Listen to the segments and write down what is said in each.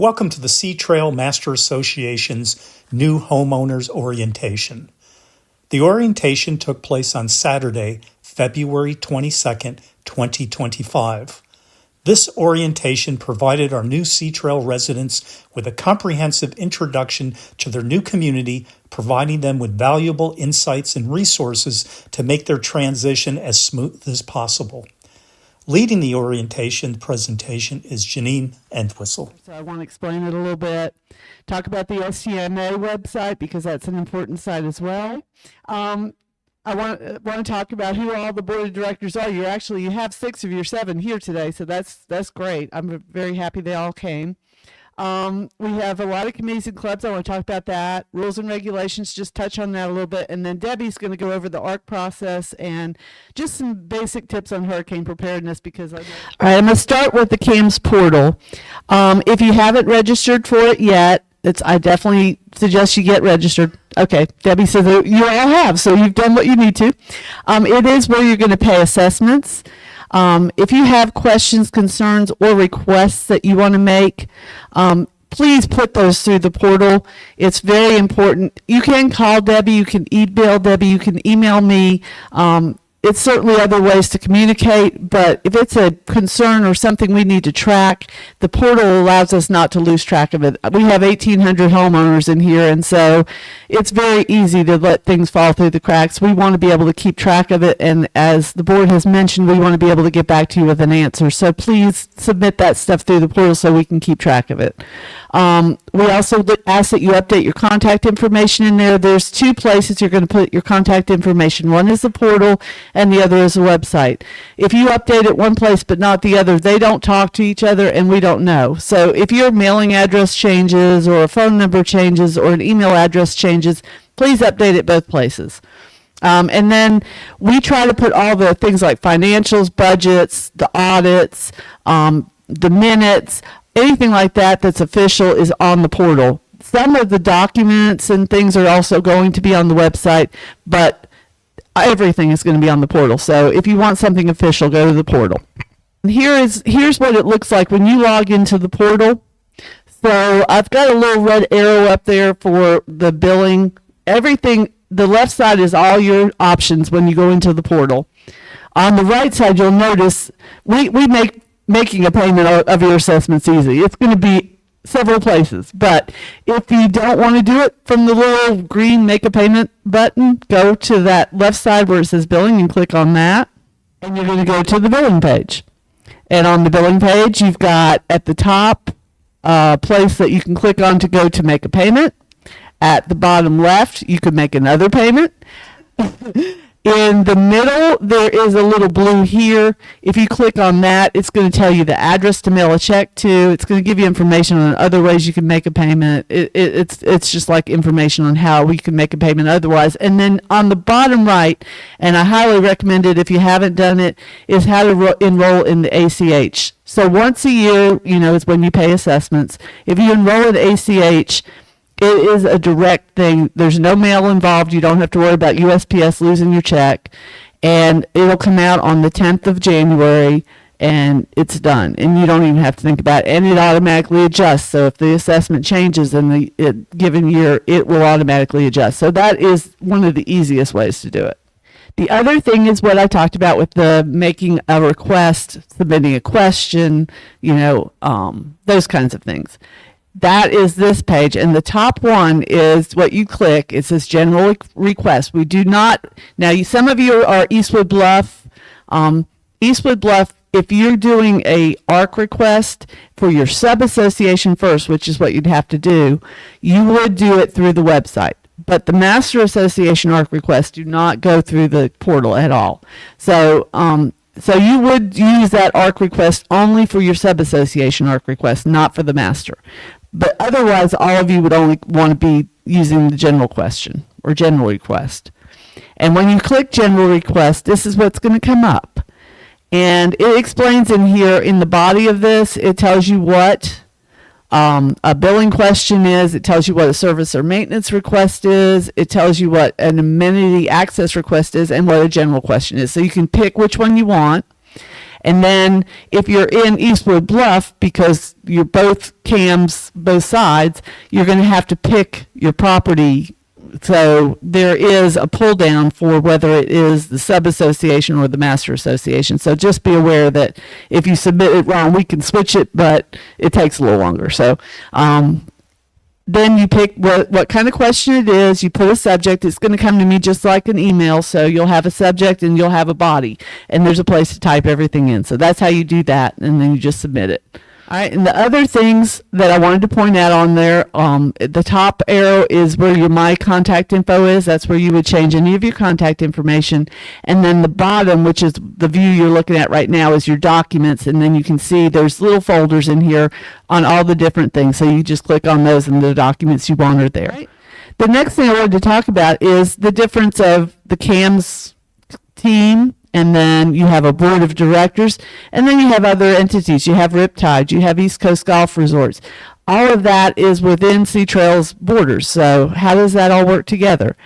Welcome to the Sea Trail Master Association's new Homeowners Orientation. The orientation took place on Saturday, February 22nd, 2025. This orientation provided our new Sea Trail residents with a comprehensive introduction to their new community, providing them with valuable insights and resources to make their transition as smooth as possible. Leading the orientation presentation is Janine Entwistle. So I want to explain it a little bit, talk about the STMA website because that's an important site as well. I want to talk about who all the board of directors are. You have 6 of your 7 here today, so that's great. I'm very happy they all came. We have a lot of committees and clubs. I want to talk about that. Rules and regulations, just touch on that a little bit. And then Debbie's going to go over the ARC process and just some basic tips on hurricane preparedness because all right, I'm going to start with the CAMS portal. If you haven't registered for it yet, I definitely suggest you get registered. Okay, Debbie says that you all have, so you've done what you need to. It is where you're going to pay assessments. If you have questions, concerns, or requests that you want to make, please put those through the portal. It's very important. You can call Debbie, you can email Debbie, you can email me. It's certainly other ways to communicate, but if it's a concern or something we need to track, the portal allows us not to lose track of it. We have 1,800 homeowners in here, and so it's very easy to let things fall through the cracks. We want to be able to keep track of it, and as the board has mentioned, we want to be able to get back to you with an answer. So please submit that stuff through the portal so we can keep track of it. We also ask that you update your contact information in there. There's 2 places you're going to put your contact information. One is the portal, and the other is the website. If you update it one place but not the other, they don't talk to each other and we don't know. So if your mailing address changes or a phone number changes or an email address changes, please update it both places. And then we try to put all the things like financials, budgets, the audits, the minutes, anything like that that's official is on the portal. Some of the documents and things are also going to be on the website, but everything is going to be on the portal. So if you want something official, go to the portal. And here's what it looks like when you log into the portal. So I've got a little red arrow up there for the billing. Everything, the left side is all your options when you go into the portal. On the right side, you'll notice we make making a payment of your assessments easy. It's going to be several places, but if you don't want to do it from the little green make a payment button, go to that left side where it says billing and click on that, and you're going to go to the billing page. And on the billing page, you've got at the top a place that you can click on to go to make a payment. At the bottom left, you can make another payment. In the middle, there is a little blue here. If you click on that, it's going to tell you the address to mail a check to. It's going to give you information on other ways you can make a payment. It's just like information on how we can make a payment otherwise. And then on the bottom right, and I highly recommend it if you haven't done it, is how to enroll in the ACH. So once a year, is when you pay assessments. If you enroll in ACH, it is a direct thing. There's no mail involved. You don't have to worry about USPS losing your check. And it'll come out on the 10th of January, and it's done. And you don't even have to think about it. And it automatically adjusts. So if the assessment changes in the given year, it will automatically adjust. So that is one of the easiest ways to do it. The other thing is what I talked about with the making a request, submitting a question, those kinds of things. That is this page, and the top one is what you click. It says general request. We do not, now some of you are Eastwood Bluff. Eastwood Bluff, if you're doing a ARC request for your sub-association first, which is what you'd have to do, you would do it through the website. But the Master Association ARC requests do not go through the portal at all. So you would use that ARC request only for your sub-association ARC request, not for the master. But otherwise, all of you would only want to be using the general question or general request. And when you click general request, this is what's going to come up. And it explains in here, in the body of this, it tells you what a billing question is. It tells you what a service or maintenance request is. It tells you what an amenity access request is and what a general question is. So you can pick which one you want. And then if you're in Eastwood Bluff, because you're both CAMs, both sides, you're going to have to pick your property. So there is a pull down for whether it is the sub-association or the master association. So just be aware that if you submit it wrong, we can switch it, but it takes a little longer. So then you pick what kind of question it is. You put a subject. It's going to come to me just like an email. So you'll have a subject and you'll have a body. And there's a place to type everything in. So that's how you do that. And then you just submit it. All right, and the other things that I wanted to point out on there, the top arrow is where your My Contact Info is. That's where you would change any of your contact information. And then the bottom, which is the view you're looking at right now, is your documents. And then you can see there's little folders in here on all the different things. So you just click on those and the documents you want are there. Right. The next thing I wanted to talk about is the difference of the CAMS team, and then you have a board of directors, and then you have other entities. You have Riptide, you have East Coast Golf Resorts. All of that is within Sea Trail's borders. So how does that all work together?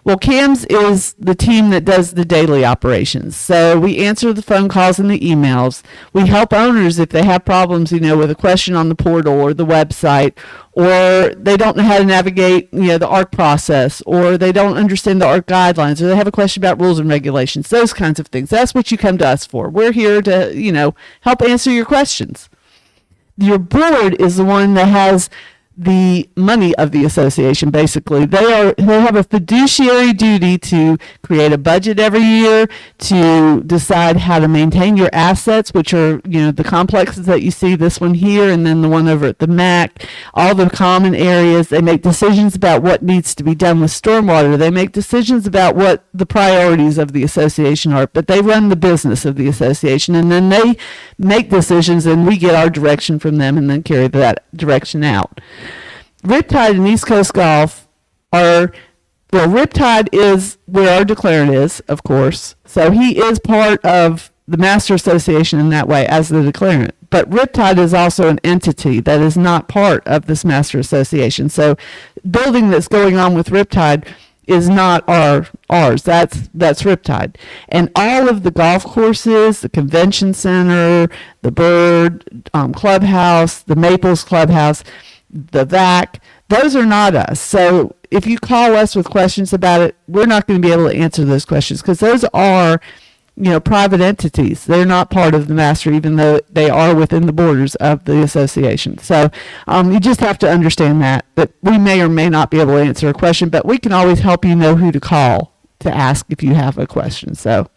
Well, CAMS is the team that does the daily operations. So we answer the phone calls and the emails. We help owners if they have problems, with a question on the portal or the website, or they don't know how to navigate, the ARC process, or they don't understand the ARC guidelines, or they have a question about rules and regulations, those kinds of things. That's what you come to us for. We're here to, help answer your questions. Your board is the one that has the money of the association. Basically, they have a fiduciary duty to create a budget every year, to decide how to maintain your assets, which are the complexes that you see, this one here and then the one over at the MAC, all the common areas. They make decisions about what needs to be done with stormwater. They make decisions about what the priorities of the association are, but they run the business of the association, and then they make decisions and we get our direction from them and then carry that direction out. Riptide and East Coast Golf Riptide is where our declarant is, of course. So he is part of the Master Association in that way as the declarant. But Riptide is also an entity that is not part of this Master Association. So building that's going on with Riptide is not ours. That's Riptide. And all of the golf courses, the convention center, the Bird Clubhouse, the Maples Clubhouse, the VAC, those are not us. So if you call us with questions about it, we're not going to be able to answer those questions because those are, private entities. They're not part of the master, even though they are within the borders of the association. So you just have to understand that we may or may not be able to answer a question, but we can always help you know who to call to ask if you have a question. So.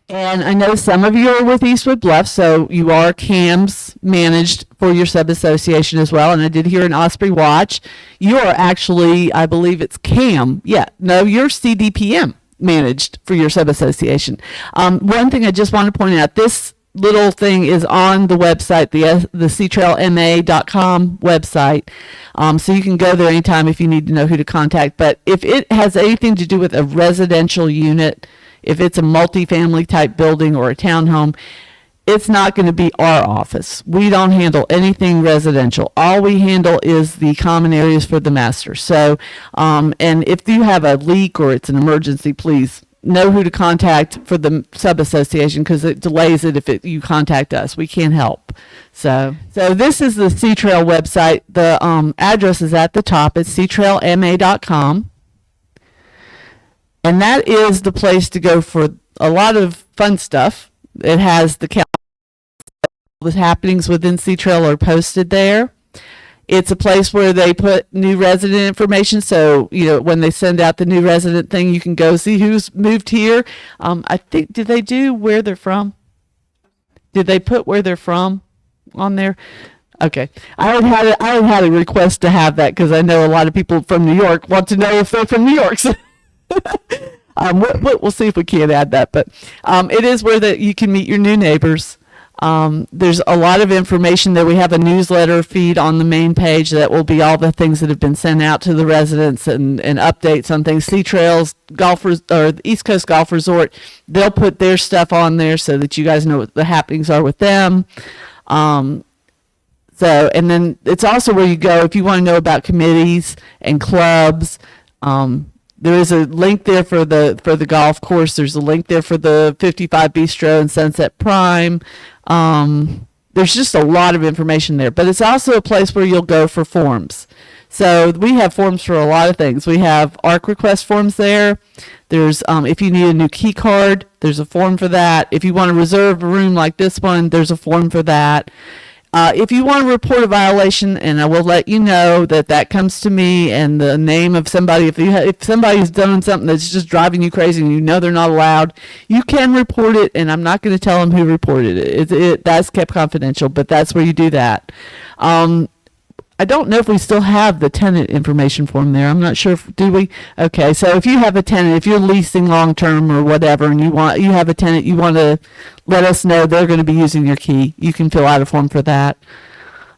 And I know some of you are with Eastwood Bluff, so you are CAMS managed for your sub-association as well. And I did hear in Osprey Watch, you are actually, I believe it's CAM. Yeah, no, you're CDPM managed for your sub-association. One thing I just want to point out, this little thing is on the website, the SeaTrailMA.com website. So you can go there anytime if you need to know who to contact. But if it has anything to do with a residential unit, if it's a multifamily type building or a townhome, it's not going to be our office. We don't handle anything residential. All we handle is the common areas for the master. So, and if you have a leak or it's an emergency, please know who to contact for the sub-association because it delays it if you contact us. We can't help. So this is the Sea Trail website. The address is at the top. It's SeaTrailMA.com. And that is the place to go for a lot of fun stuff. It has the happenings within Sea Trail are posted there. It's a place where they put new resident information. So, when they send out the new resident thing, you can go see who's moved here. I think, did they do where they're from? Did they put where they're from on there? Okay. I would had a request to have that because I know a lot of people from New York want to know if they're from New York. So we'll see if we can add that, but it is where you can meet your new neighbors. There's a lot of information there. We have a newsletter feed on the main page that will be all the things that have been sent out to the residents and updates on things. Sea Trails, or the East Coast Golf Resort, they'll put their stuff on there so that you guys know what the happenings are with them. And then it's also where you go if you want to know about committees and clubs. There is a link there for the golf course. There's a link there for the 55 Bistro and Sunset Prime. There's just a lot of information there, but it's also a place where you'll go for forms. So we have forms for a lot of things. We have ARC request forms there. There's if you need a new key card, there's a form for that. If you want to reserve a room like this one, there's a form for that. If you want to report a violation, and I will let you know that comes to me and the name of somebody. If somebody's done something that's just driving you crazy and you know they're not allowed, you can report it, and I'm not going to tell them who reported it. That's kept confidential, but that's where you do that. I don't know if we still have the tenant information form there. I'm not sure do we? Okay, so if you have a tenant, if you're leasing long term or whatever, and you have a tenant, you want to let us know they're going to be using your key, you can fill out a form for that.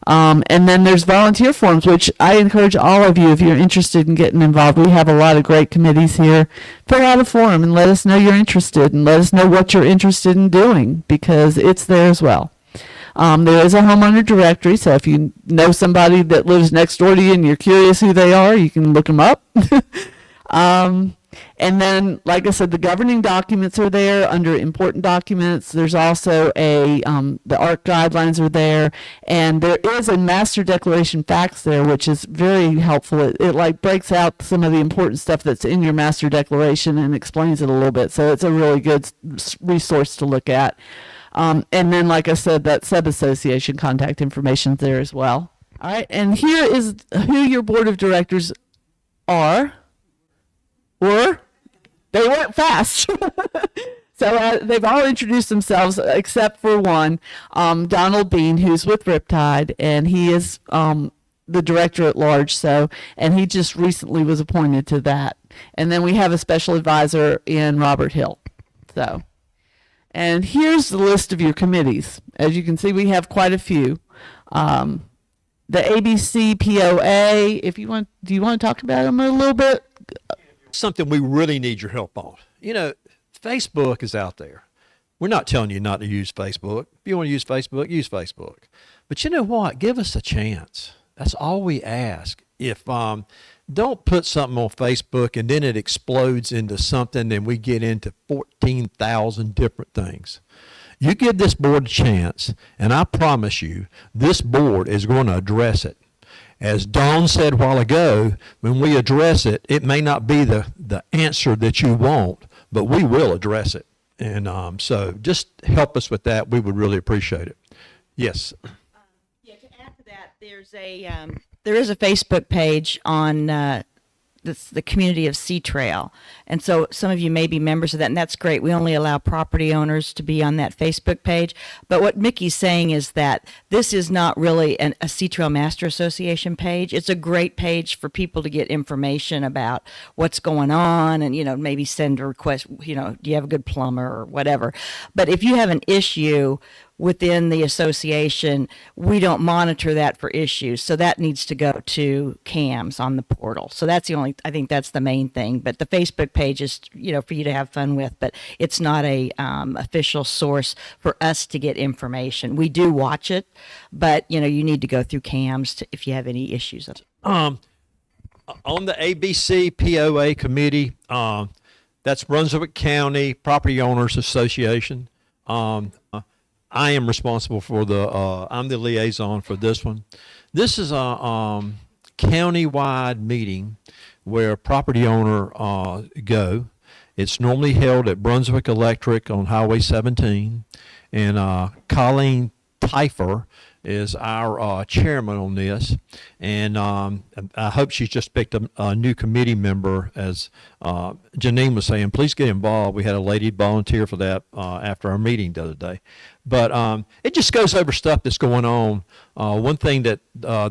And then there's volunteer forms, which I encourage all of you, if you're interested in getting involved. We have a lot of great committees here. Fill out a form and let us know you're interested, and let us know what you're interested in doing, because it's there as well. There is a homeowner directory, so if you know somebody that lives next door to you and you're curious who they are, you can look them up. And then, like I said, the governing documents are there under important documents. There's also the ARC guidelines are there, and there is a master declaration facts there, which is very helpful. It like breaks out some of the important stuff that's in your master declaration and explains it a little bit. So it's a really good resource to look at. And then, like I said, that sub-association contact information is there as well. All right, and here is who your board of directors are. Or they went fast. So they've all introduced themselves except for one, Donald Bean, who's with Riptide, and he is the director at large. So, and he just recently was appointed to that. And then we have a special advisor in Robert Hill. So. And here's the list of your committees. As you can see, we have quite a few. The ABC POA, do you want to talk about them a little bit? Something we really need your help on. You know, Facebook is out there. We're not telling you not to use Facebook. If you want to use Facebook, use Facebook. But you know what? Give us a chance. That's all we ask. If don't put something on Facebook and then it explodes into something and we get into 14,000 different things. You give this board a chance, and I promise you, this board is going to address it. As Dawn said a while ago, when we address it, it may not be the answer that you want, but we will address it. And so just help us with that. We would really appreciate it. Yes. Yeah, to add to that, there is a Facebook page on the community of Sea Trail. And so some of you may be members of that, and that's great. We only allow property owners to be on that Facebook page. But what Mickey's saying is that this is not really a Sea Trail Master Association page. It's a great page for people to get information about what's going on and, maybe send a request, do you have a good plumber or whatever. But if you have an issue within the association, we don't monitor that for issues. So that needs to go to CAMS on the portal. So that's I think that's the main thing. But the Facebook page is, for you to have fun with, but it's not a official source for us to get information. We do watch it, but, you need to go through CAMS if you have any issues. On the ABC POA committee, that's Brunswick County Property Owners Association. I am responsible for I'm the liaison for this one. This is a county-wide meeting where property owner go. It's normally held at Brunswick Electric on Highway 17, and Colleen Teifer is our chairman on this, and I hope she's just picked a new committee member. As Janine was saying, please get involved. We had a lady volunteer for that after our meeting the other day. But it just goes over stuff that's going on. One thing that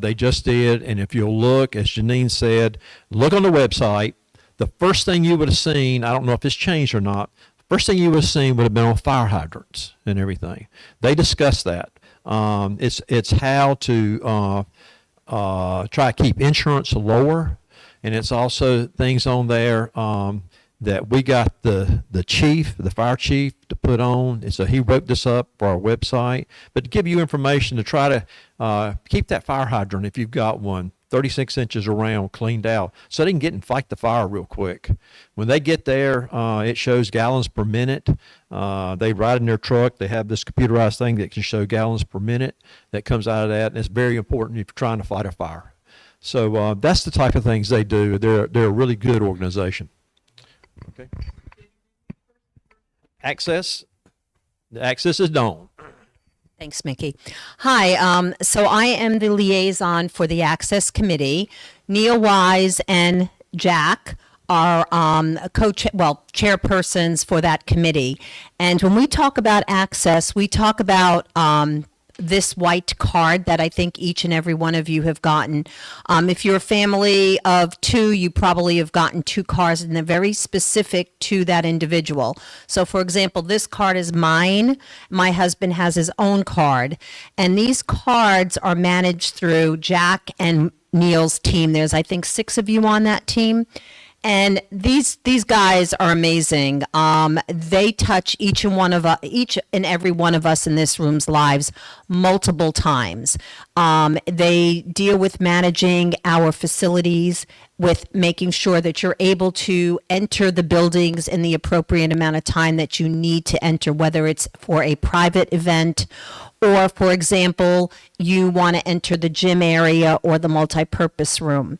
they just did, and if you'll look, as Janine said, look on the website. The first thing you would have seen, I don't know if it's changed or not, first thing you would have seen would have been on fire hydrants and everything. They discussed that. It's how to try to keep insurance lower, and it's also things on there that we got the fire chief to put on. And so he wrote this up for our website, but to give you information to try to keep that fire hydrant, if you've got one, 36 inches around, cleaned out, so they can get and fight the fire real quick. When they get there, it shows gallons per minute. They ride in their truck. They have this computerized thing that can show gallons per minute that comes out of that, and it's very important if you're trying to fight a fire. So that's the type of things they do. They're a really good organization. Okay. Access. The access is Dawn. Thanks, Mickey. Hi, so I am the liaison for the Access Committee. Neil Wise and Jack are chairpersons for that committee. And when we talk about access, we talk about this white card that I think each and every one of you have gotten. If you're a family of two, you probably have gotten two cards, and they're very specific to that individual. So for example, this card is mine. My husband has his own card, and these cards are managed through Jack and Neil's team. There's, I think, 6 of you on that team. And these guys are amazing. They touch each and every one of us in this room's lives multiple times. They deal with managing our facilities, with making sure that you're able to enter the buildings in the appropriate amount of time that you need to enter, whether it's for a private event or, for example, you want to enter the gym area or the multi-purpose room.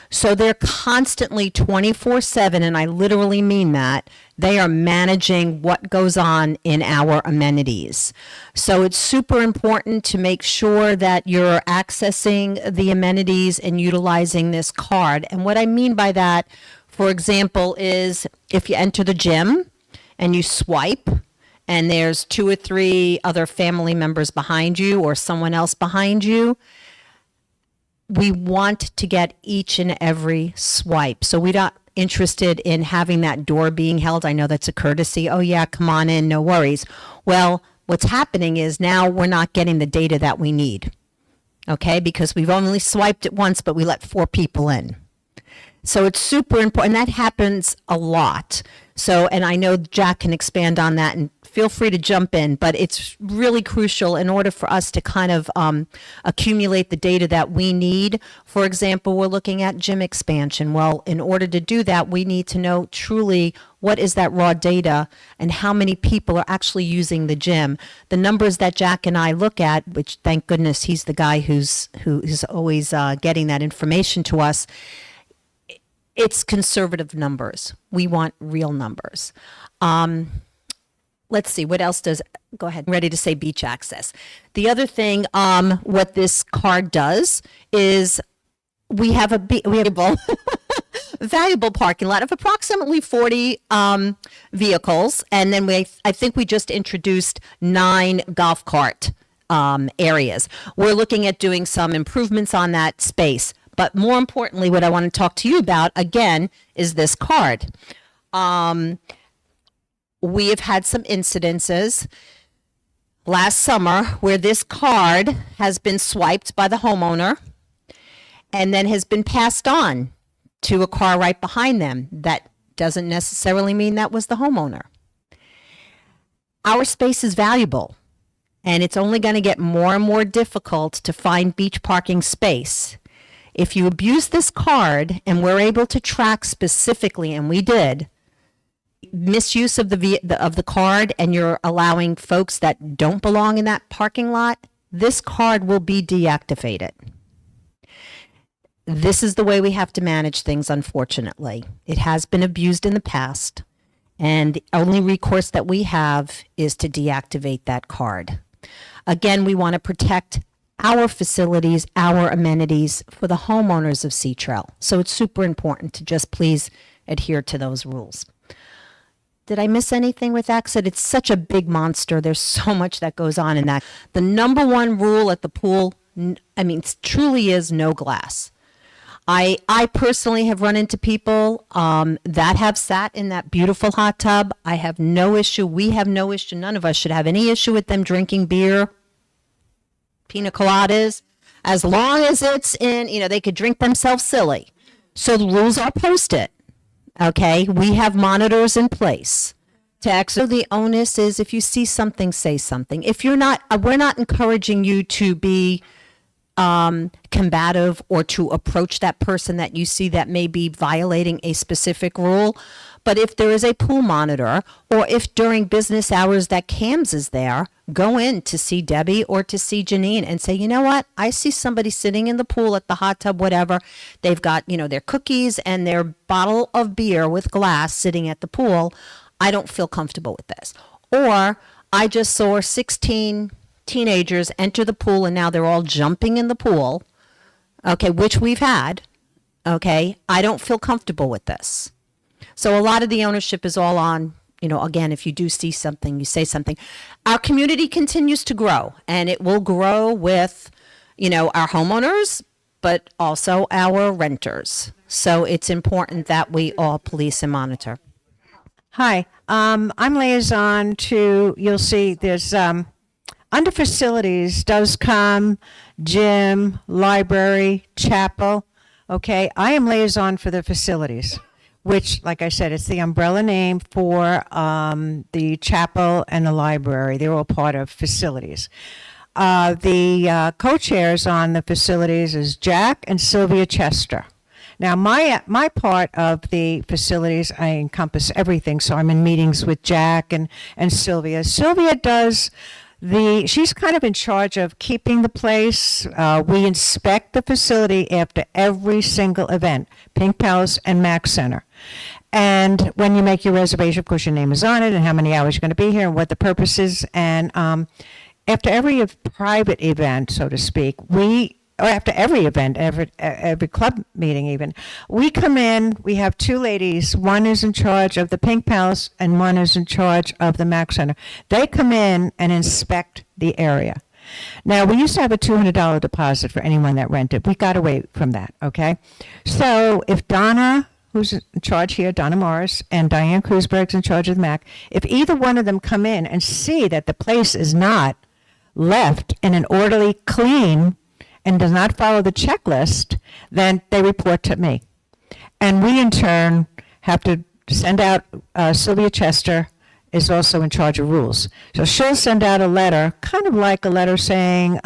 So they're constantly 24/7, and I literally mean that. They are managing what goes on in our amenities. So it's super important to make sure that you're accessing the amenities and utilizing this card. And what I mean by that, for example, is if you enter the gym and you swipe, and there's 2 or 3 other family members behind you or someone else behind you, we want to get each and every swipe. So we're not interested in having that door being held. I know that's a courtesy. Oh yeah, come on in, no worries. Well, what's happening is now we're not getting the data that we need. Okay, because we've only swiped it once, but we let 4 people in. So it's super important. That happens a lot. So, and I know Jack can expand on that, and feel free to jump in, but it's really crucial in order for us to kind of accumulate the data that we need. For example, we're looking at gym expansion. Well, in order to do that, we need to know truly what is that raw data and how many people are actually using the gym. The numbers that Jack and I look at, which thank goodness he's the guy who's always getting that information to us, it's conservative numbers. We want real numbers. Let's see, what else go ahead, I'm ready to say beach access. The other thing, what this card does is we have a valuable parking lot of approximately 40 vehicles. And then I think we just introduced 9 golf cart areas. We're looking at doing some improvements on that space. But more importantly, what I want to talk to you about, again, is this card. We have had some incidences last summer where this card has been swiped by the homeowner and then has been passed on to a car right behind them. That doesn't necessarily mean that was the homeowner. Our space is valuable, and it's only going to get more and more difficult to find beach parking space. If you abuse this card, and we're able to track specifically, and we did, misuse of the card, and you're allowing folks that don't belong in that parking lot, this card will be deactivated. This is the way we have to manage things, unfortunately. It has been abused in the past, and the only recourse that we have is to deactivate that card. Again, we want to protect our facilities, our amenities for the homeowners of Sea Trail. So it's super important to just please adhere to those rules. Did I miss anything with access? It's such a big monster. There's so much that goes on in that. The number one rule at the pool, truly is no glass. I personally have run into people that have sat in that beautiful hot tub. I have no issue. We have no issue. None of us should have any issue with them drinking beer, pina coladas, as long as it's in, they could drink themselves silly. So the rules are posted. Okay, we have monitors in place. So the onus is, if you see something, say something. If you're not, we're not encouraging you to be combative or to approach that person that you see that may be violating a specific rule. But if there is a pool monitor, or if during business hours that CAMS is there, go in to see Debbie or to see Janine and say, you know what, I see somebody sitting in the pool at the hot tub, whatever. They've got, their cookies and their bottle of beer with glass sitting at the pool. I don't feel comfortable with this. Or I just saw 16 teenagers enter the pool and now they're all jumping in the pool, okay, which we've had, okay, I don't feel comfortable with this. So a lot of the ownership is all on, again, if you do see something, you say something. Our community continues to grow, and it will grow with, our homeowners, but also our renters. So it's important that we all police and monitor. Hi, I'm liaison to, you'll see there's, under facilities does come gym, library, chapel. Okay, I am liaison for the facilities, which, like I said, it's the umbrella name for the chapel and the library. They're all part of facilities. The co-chairs on the facilities is Jack and Sylvia Chester. Now, my part of the facilities, I encompass everything, so I'm in meetings with Jack and Sylvia. Sylvia does she's kind of in charge of keeping the place. We inspect the facility after every single event, Pink Palace and Mac Center. And when you make your reservation, of course, your name is on it and how many hours you're going to be here and what the purpose is. And after every private event, so to speak, or after every event, every club meeting even, we come in, we have two ladies, one is in charge of the Pink Palace and one is in charge of the Mac Center. They come in and inspect the area. Now, we used to have a $200 deposit for anyone that rented. We got away from that, okay? So if Donna, who's in charge here, Donna Morris, and Diane Kreuzberg's in charge of the Mac, if either one of them come in and see that the place is not left in an orderly, clean, and does not follow the checklist, then they report to me. And we, in turn, have to send out, Sylvia Chester is also in charge of rules. So she'll send out a letter, kind of like a letter saying,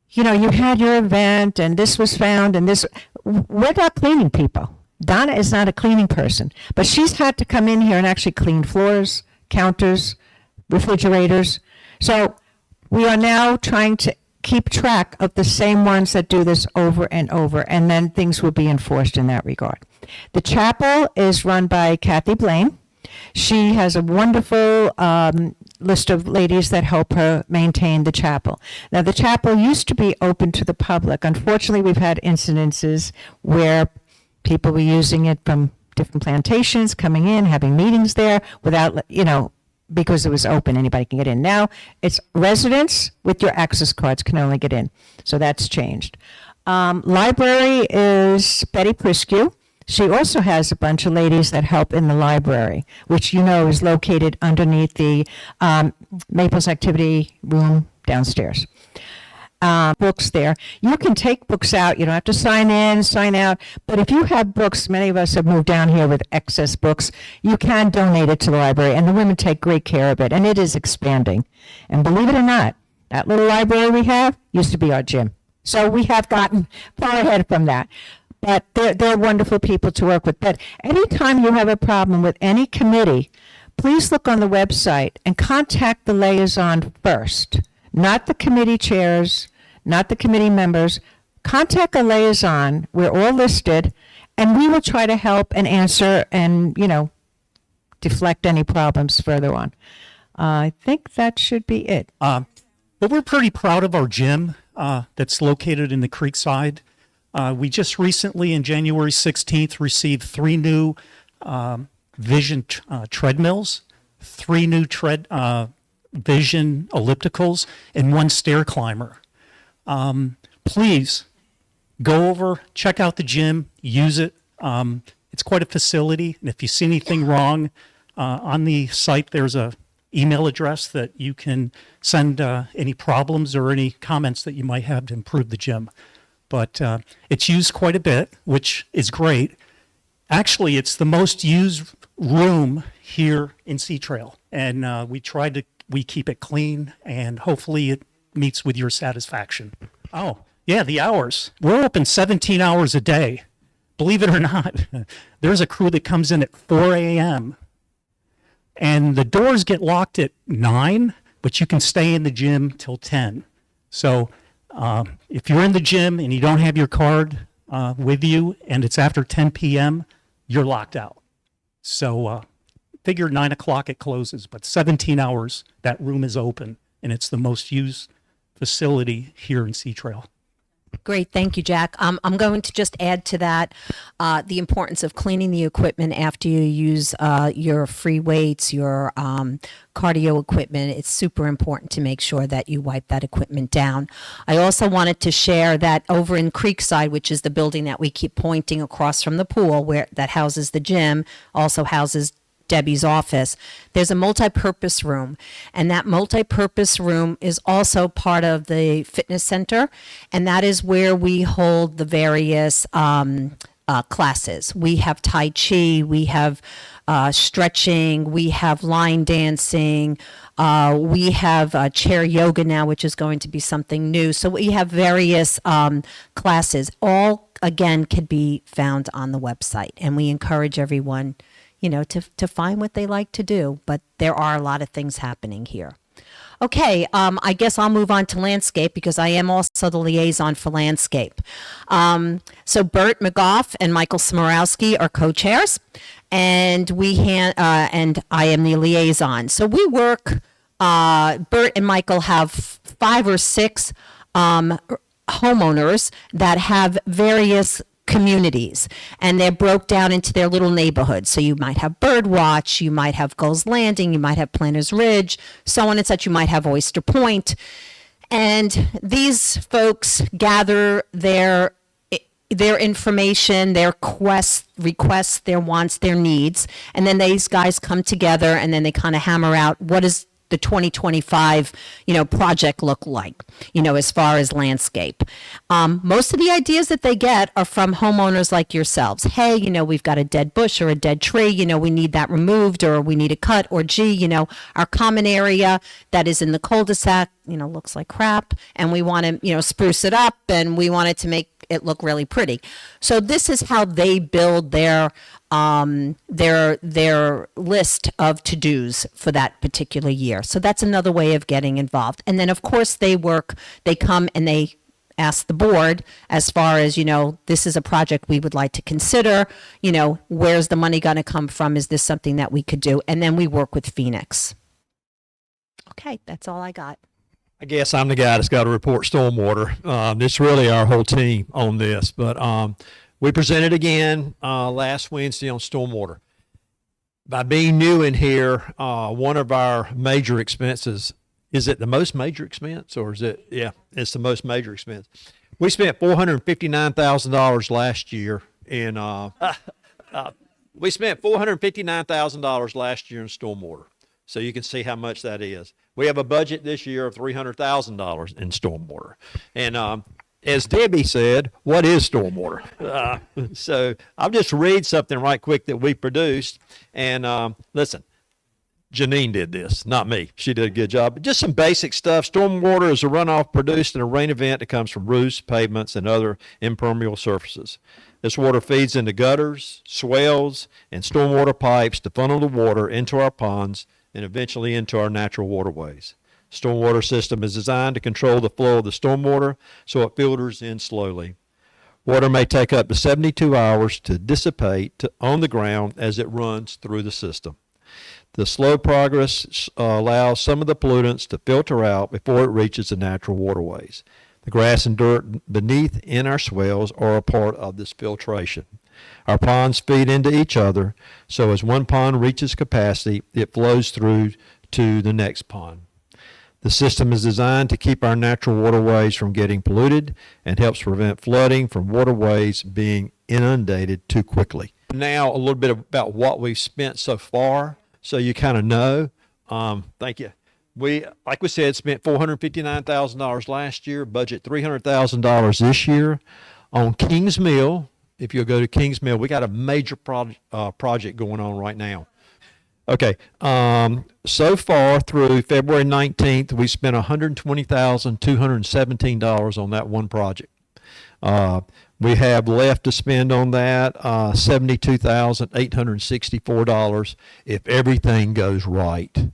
you had your event and this was found and this. We're not cleaning people. Donna is not a cleaning person, but she's had to come in here and actually clean floors, counters, refrigerators. So we are now trying to keep track of the same ones that do this over and over, and then things will be enforced in that regard. The chapel is run by Kathy Blaine. She has a wonderful list of ladies that help her maintain the chapel. Now, the chapel used to be open to the public. Unfortunately, we've had incidences where people were using it from different plantations, coming in, having meetings there without, because it was open, anybody can get in. Now, it's residents with your access cards can only get in. So that's changed. Library is Betty Priskew. She also has a bunch of ladies that help in the library, which is located underneath the Maples Activity Room downstairs. Books there. You can take books out. You don't have to sign in, sign out. But if you have books, many of us have moved down here with excess books, you can donate it to the library, and the women take great care of it, and it is expanding. And believe it or not, that little library we have used to be our gym. So we have gotten far ahead from that. But they're wonderful people to work with. But anytime you have a problem with any committee, please look on the website and contact the liaison first. Not the committee chairs, not the committee members. Contact a liaison. We're all listed, and we will try to help and answer and, deflect any problems further on. I think that should be it. But we're pretty proud of our gym that's located in the Creekside. We just recently, in January 16th, received 3 new Vision treadmills, 3 new Vision ellipticals, and 1 stair climber. Please go over, check out the gym, use it. It's quite a facility, and if you see anything wrong on the site, there's a email address that you can send any problems or any comments that you might have to improve the gym. But it's used quite a bit, which is great. Actually, it's the most used room here in Sea Trail, and we keep it clean, and hopefully it meets with your satisfaction. Oh, yeah, the hours. We're open 17 hours a day. Believe it or not, there's a crew that comes in at 4 a.m. and the doors get locked at 9, but you can stay in the gym till 10. So if you're in the gym and you don't have your card with you and it's after 10 p.m., you're locked out. So figure 9 o'clock it closes, but 17 hours that room is open, and it's the most used facility here in Sea Trail. Great, thank you, Jack. I'm going to just add to that the importance of cleaning the equipment after you use your free weights, your cardio equipment. It's super important to make sure that you wipe that equipment down. I also wanted to share that over in Creekside, which is the building that we keep pointing across from the pool, where that houses the gym, also houses Debbie's office, there's a multi-purpose room, and that multi-purpose room is also part of the fitness center, and that is where we hold the various classes. We have Tai Chi, we have stretching, we have line dancing, we have chair yoga now, which is going to be something new. So we have various classes. All, again, can be found on the website, and we encourage everyone to find what they like to do, but there are a lot of things happening here. Okay, I guess I'll move on to landscape because I am also the liaison for landscape. So Bert McGough and Michael Smorowski are co-chairs, and and I am the liaison. So we work. Bert and Michael have 5 or 6 homeowners that have various communities, and they're broke down into their little neighborhoods. So you might have Birdwatch, you might have Gulls Landing, you might have Planters Ridge, so on and such. You might have Oyster Point. And these folks gather their information, their requests, their wants, their needs, and then these guys come together and then they kind of hammer out what is the 2025, project look like, as far as landscape. Most of the ideas that they get are from homeowners like yourselves. Hey, we've got a dead bush or a dead tree, we need that removed, or we need a cut, or gee, our common area that is in the cul-de-sac, looks like crap, and we want to, spruce it up, and we want it to make it look really pretty. So this is how they build their list of to-dos for that particular year. So that's another way of getting involved. And then of course they come and they ask the board as far as, this is a project we would like to consider, where's the money going to come from? Is this something that we could do? And then we work with Phoenix. Okay, that's all I got. I guess I'm the guy that's got to report stormwater. It's really our whole team on this, but we presented again last Wednesday on stormwater. By being new in here, one of our major expenses, is it the most major expense, or is it? Yeah, it's the most major expense. We spent $459,000 last year in. We spent $459,000 last year in stormwater. So you can see how much that is. We have a budget this year of $300,000 in stormwater. And as Debbie said, what is stormwater? So I'll just read something right quick that we produced. And listen, Janine did this, not me. She did a good job. But just some basic stuff. Stormwater is a runoff produced in a rain event that comes from roofs, pavements, and other impermeable surfaces. This water feeds into gutters, swales, and stormwater pipes to funnel the water into our ponds and eventually into our natural waterways. Stormwater system is designed to control the flow of the stormwater so it filters in slowly. Water may take up to 72 hours to dissipate on the ground as it runs through the system. The slow progress allows some of the pollutants to filter out before it reaches the natural waterways. The grass and dirt beneath in our swales are a part of this filtration. Our ponds feed into each other, so as one pond reaches capacity, it flows through to the next pond. The system is designed to keep our natural waterways from getting polluted and helps prevent flooding from waterways being inundated too quickly. Now, a little bit about what we've spent so far, so you kind of know. Thank you. We, like we said, spent $459,000 last year, budget $300,000 this year. On Kings Mill, if you'll go to Kings Mill, we got a major project going on right now. Okay. So far through February 19th, we spent $120,217 on that one project. We have left to spend on that $72,864 if everything goes right.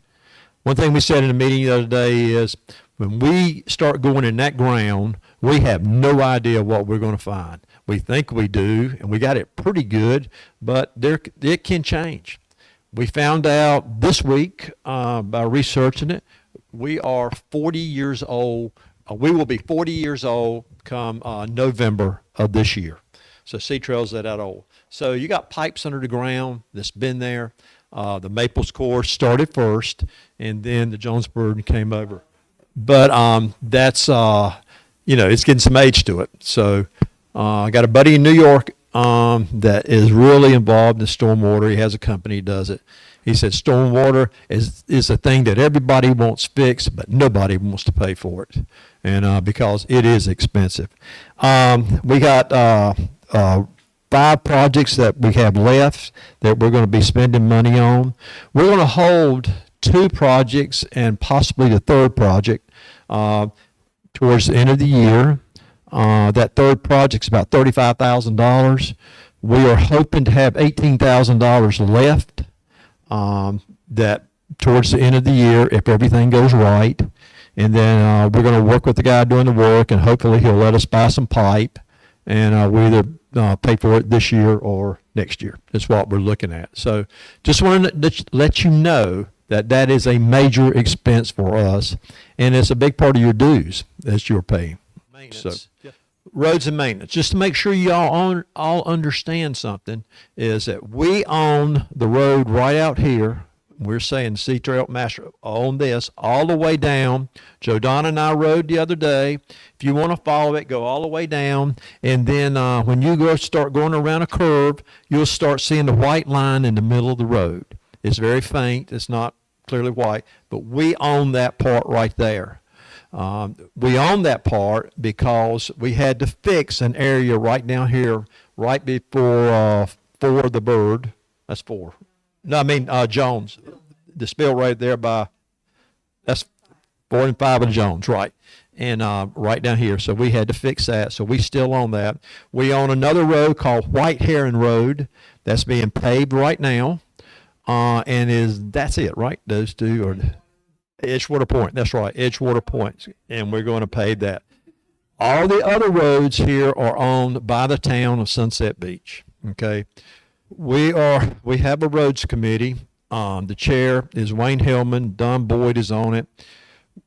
One thing we said in the meeting the other day is when we start going in that ground, we have no idea what we're going to find. We think we do, and we got it pretty good, but it can change. We found out this week by researching it, we are 40 years old. We will be 40 years old come November of this year. So Sea Trail's that old. So you got pipes under the ground that's been there. The Maples course started first, and then the Jonesboro came over. But that's, it's getting some age to it. So I got a buddy in New York that is really involved in stormwater. He has a company that does it. He said stormwater is a thing that everybody wants fixed, but nobody wants to pay for it, and because it is expensive. We got 5 projects that we have left that we're going to be spending money on. We're going to hold 2 projects and possibly the 3rd project towards the end of the year. That 3rd project's about $35,000. We are hoping to have $18,000 left that towards the end of the year if everything goes right. And then we're going to work with the guy doing the work, and hopefully he'll let us buy some pipe, and we either pay for it this year or next year. That's what we're looking at. So just wanted to let you know that is a major expense for us, and it's a big part of your dues that you're paying. Maintenance. So, roads and maintenance. Just to make sure you all understand something is that we own the road right out here. We're saying Sea Trail Master own this all the way down. Joe Don and I rode the other day. If you want to follow it, go all the way down. And then when you start going around a curve, you'll start seeing the white line in the middle of the road. It's very faint. It's not clearly white, but we own that part right there. We own that part because we had to fix an area right down here, right before for the bird. That's 4. No, I mean Jones. The spill right there that's 4 and 5 of Jones, right? And right down here. So we had to fix that. So we still own that. We own another road called White Heron Road that's being paved right now. And that's it, right? Those 2 are Edgewater Point. That's right, Edgewater Point. And we're going to pave that. All the other roads here are owned by the town of Sunset Beach. Okay. We have a roads committee. The chair is Wayne Hillman. Don Boyd is on it.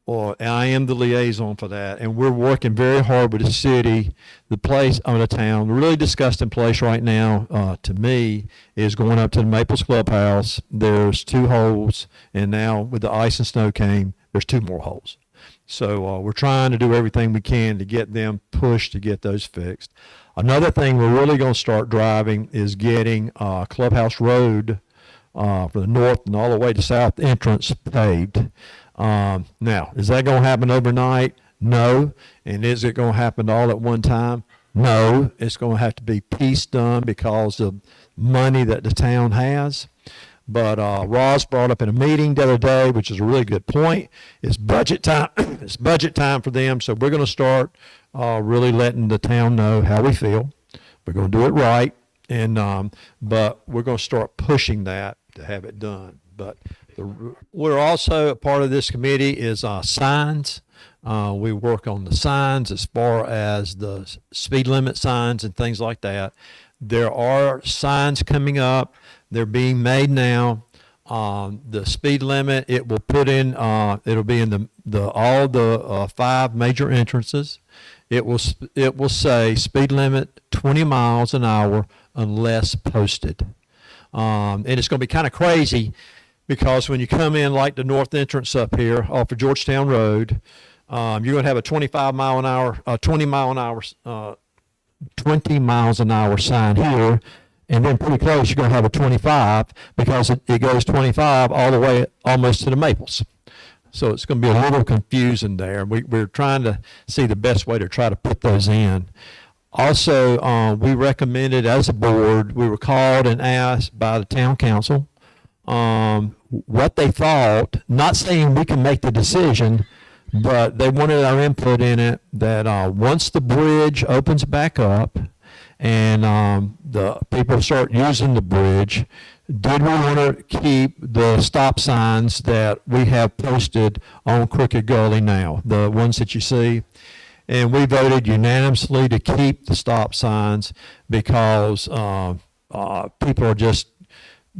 And I am the liaison for that. And we're working very hard with the city. The place on the town, the really disgusting place right now, to me, is going up to the Maples Clubhouse. There's 2 holes. And now with the ice and snow came, there's 2 more holes. So we're trying to do everything we can to get them pushed to get those fixed. Another thing we're really going to start driving is getting Clubhouse Road for the north and all the way to south entrance paved. Now, is that going to happen overnight? No. And is it going to happen all at one time? No. It's going to have to be piece done because of money that the town has. But Ross brought up in a meeting the other day, which is a really good point. It's budget time. It's budget time for them. So we're going to start really letting the town know how we feel. We're going to do it right, and but we're going to start pushing that to have it done. But we're also a part of this committee is signs. We work on the signs as far as the speed limit signs and things like that. There are signs coming up. They're being made now. The speed limit, it will put in, it'll be in all the 5 major entrances. It will say speed limit 20 miles an hour unless posted. And it's going to be kind of crazy because when you come in like the north entrance up here off of Georgetown Road, you're going to have a 20 miles an hour sign here. And then pretty close, you're going to have a 25 because it goes 25 all the way almost to the Maples. So it's going to be a little confusing there. We're trying to see the best way to try to put those in. Also, we recommended as a board, we were called and asked by the town council what they thought, not saying we can make the decision, but they wanted our input in it that once the bridge opens back up and the people start using the bridge, did we want to keep the stop signs that we have posted on Crooked Gully now, the ones that you see? And we voted unanimously to keep the stop signs because people are just,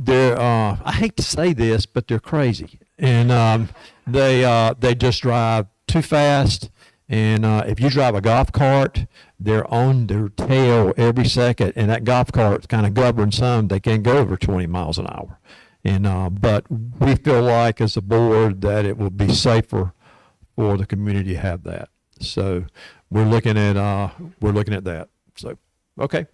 I hate to say this, but they're crazy. And they just drive too fast. And if you drive a golf cart, they're on their tail every second. And that golf cart kind of governs some. They can't go over 20 miles an hour. And but we feel like as a board that it will be safer for the community to have that. So we're looking at that. So, okay.